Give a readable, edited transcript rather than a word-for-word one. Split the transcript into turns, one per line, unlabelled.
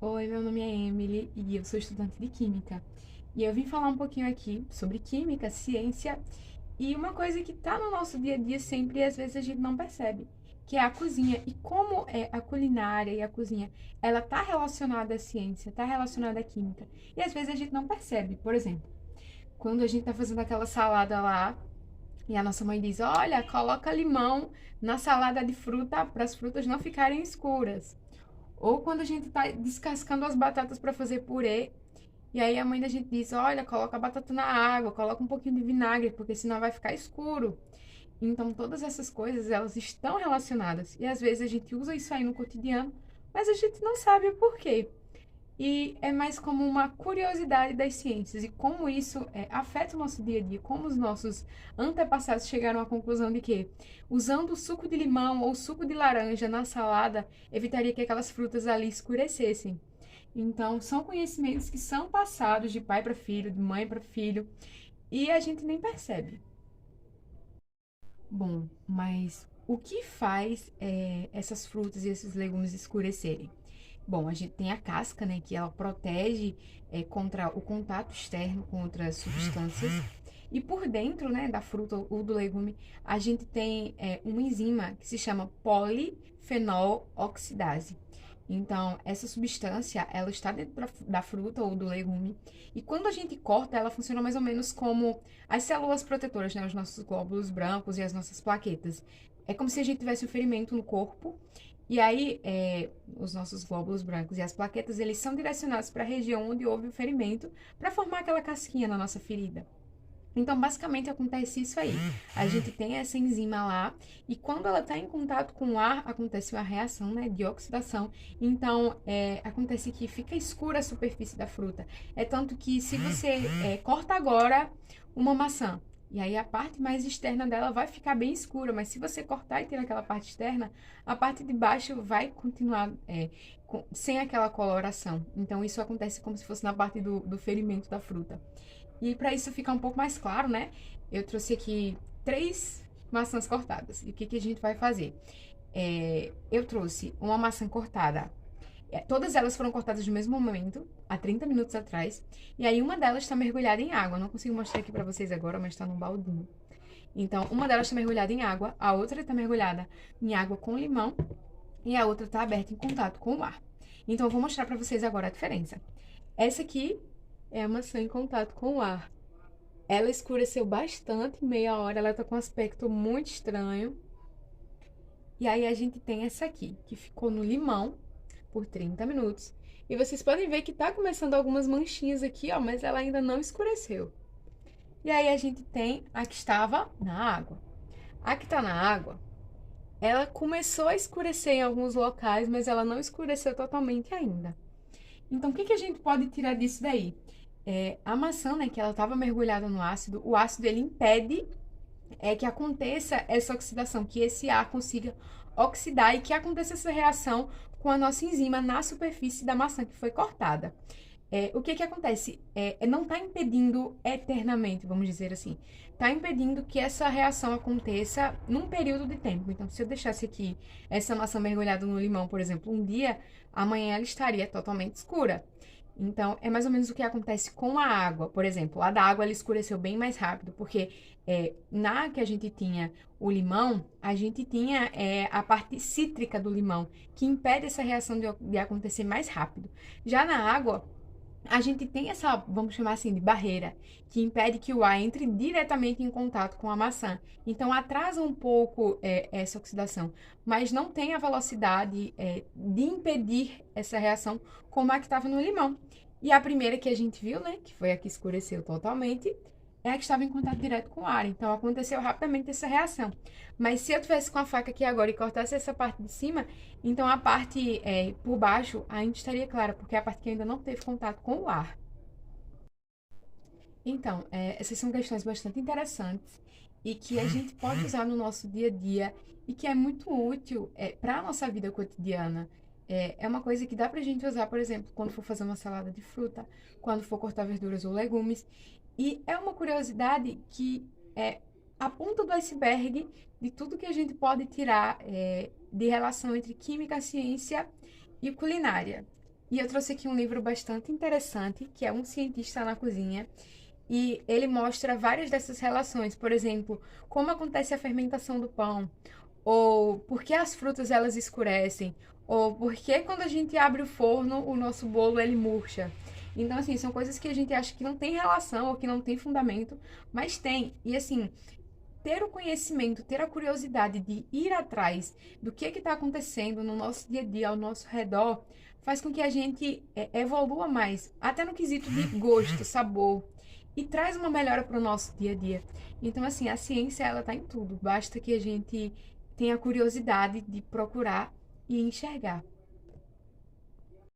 Oi, meu nome é Emily e eu sou estudante de Química. E eu vim falar um pouquinho aqui sobre química, ciência e uma coisa que está no nosso dia a dia sempre e às vezes a gente não percebe, que é a cozinha. E como é a culinária e a cozinha, ela está relacionada à ciência, está relacionada à química. E às vezes a gente não percebe. Por exemplo, quando a gente está fazendo aquela salada lá e a nossa mãe diz: Olha, coloca limão na salada de fruta para as frutas não ficarem escuras. Ou quando a gente tá descascando as batatas para fazer purê, e aí a mãe da gente diz: Olha, coloca a batata na água, coloca um pouquinho de vinagre, porque senão vai ficar escuro. Então, todas essas coisas, elas estão relacionadas. E às vezes a gente usa isso aí no cotidiano, mas a gente não sabe o porquê. E é mais como uma curiosidade das ciências e como isso afeta o nosso dia a dia, como os nossos antepassados chegaram à conclusão de que usando o suco de limão ou suco de laranja na salada evitaria que aquelas frutas ali escurecessem. Então, são conhecimentos que são passados de pai para filho, de mãe para filho, e a gente nem percebe. Bom, mas o que faz essas frutas e esses legumes escurecerem? Bom, a gente tem a casca, né, que ela protege contra o contato externo com outras substâncias. E por dentro, né, da fruta ou do legume, a gente tem uma enzima que se chama polifenol oxidase. Então, essa substância, ela está dentro da fruta ou do legume. E quando a gente corta, ela funciona mais ou menos como as células protetoras, né, os nossos glóbulos brancos e as nossas plaquetas. É como se a gente tivesse um ferimento no corpo e aí, os nossos glóbulos brancos e as plaquetas, eles são direcionados para a região onde houve o ferimento, para formar aquela casquinha na nossa ferida. Então, basicamente, acontece isso aí. A gente tem essa enzima lá, e quando ela está em contato com o ar, acontece uma reação, né, de oxidação. Então, acontece que fica escura a superfície da fruta. É tanto que se você corta agora uma maçã, e aí a parte mais externa dela vai ficar bem escura, mas se você cortar e ter aquela parte externa, a parte de baixo vai continuar sem aquela coloração. Então, isso acontece como se fosse na parte do ferimento da fruta. E para isso ficar um pouco mais claro, né? Eu trouxe aqui 3 maçãs cortadas. E o que, que a gente vai fazer? Eu trouxe uma maçã cortada. Todas elas foram cortadas no mesmo momento, há 30 minutos atrás. E aí uma delas está mergulhada em água. Não consigo mostrar aqui para vocês agora, mas está num baldinho. Então, uma delas está mergulhada em água, a outra está mergulhada em água com limão e a outra está aberta em contato com o ar. Então, eu vou mostrar para vocês agora a diferença. Essa aqui é a maçã em contato com o ar. Ela escureceu bastante, meia hora, ela tá com um aspecto muito estranho. E aí a gente tem essa aqui, que ficou no limão por 30 minutos. E vocês podem ver que tá começando algumas manchinhas aqui, ó, mas ela ainda não escureceu. E aí a gente tem a que estava na água. A que tá na água, ela começou a escurecer em alguns locais, mas ela não escureceu totalmente ainda. Então, o que que a gente pode tirar disso daí? A maçã, né, que ela estava mergulhada no ácido, o ácido ele impede que aconteça essa oxidação, que esse ar consiga oxidar e que aconteça essa reação com a nossa enzima na superfície da maçã que foi cortada. O que que acontece? Não está impedindo eternamente, vamos dizer assim. Está impedindo que essa reação aconteça num período de tempo. Então, se eu deixasse aqui essa maçã mergulhada no limão, por exemplo, um dia, amanhã ela estaria totalmente escura. Então, é mais ou menos o que acontece com a água. Por exemplo, a da água ela escureceu bem mais rápido, porque na que a gente tinha o limão, a gente tinha a parte cítrica do limão, que impede essa reação de acontecer mais rápido. Já na água, a gente tem essa, vamos chamar assim, de barreira, que impede que o ar entre diretamente em contato com a maçã. Então, atrasa um pouco essa oxidação, mas não tem a velocidade de impedir essa reação como a que estava no limão. E a primeira que a gente viu, né, que foi a que escureceu totalmente, é a que estava em contato direto com o ar. Então, aconteceu rapidamente essa reação. Mas se eu tivesse com a faca aqui agora e cortasse essa parte de cima, então a parte por baixo ainda estaria clara, porque é a parte que ainda não teve contato com o ar. Então, essas são questões bastante interessantes e que a gente pode usar no nosso dia a dia e que é muito útil para a nossa vida cotidiana. É uma coisa que dá para a gente usar, por exemplo, quando for fazer uma salada de fruta, quando for cortar verduras ou legumes. E é uma curiosidade que é a ponta do iceberg de tudo que a gente pode tirar de relação entre química, ciência e culinária. E eu trouxe aqui um livro bastante interessante, que é Um Cientista na Cozinha, e ele mostra várias dessas relações. Por exemplo, como acontece a fermentação do pão, ou por que as frutas elas escurecem, ou por que quando a gente abre o forno o nosso bolo ele murcha. Então, assim, são coisas que a gente acha que não tem relação ou que não tem fundamento, mas tem. E assim, ter o conhecimento, ter a curiosidade de ir atrás do que está acontecendo no nosso dia a dia, ao nosso redor, faz com que a gente evolua mais, até no quesito de gosto, sabor, e traz uma melhora para o nosso dia a dia. Então, assim, a ciência, ela está em tudo, basta que a gente tenha a curiosidade de procurar e enxergar.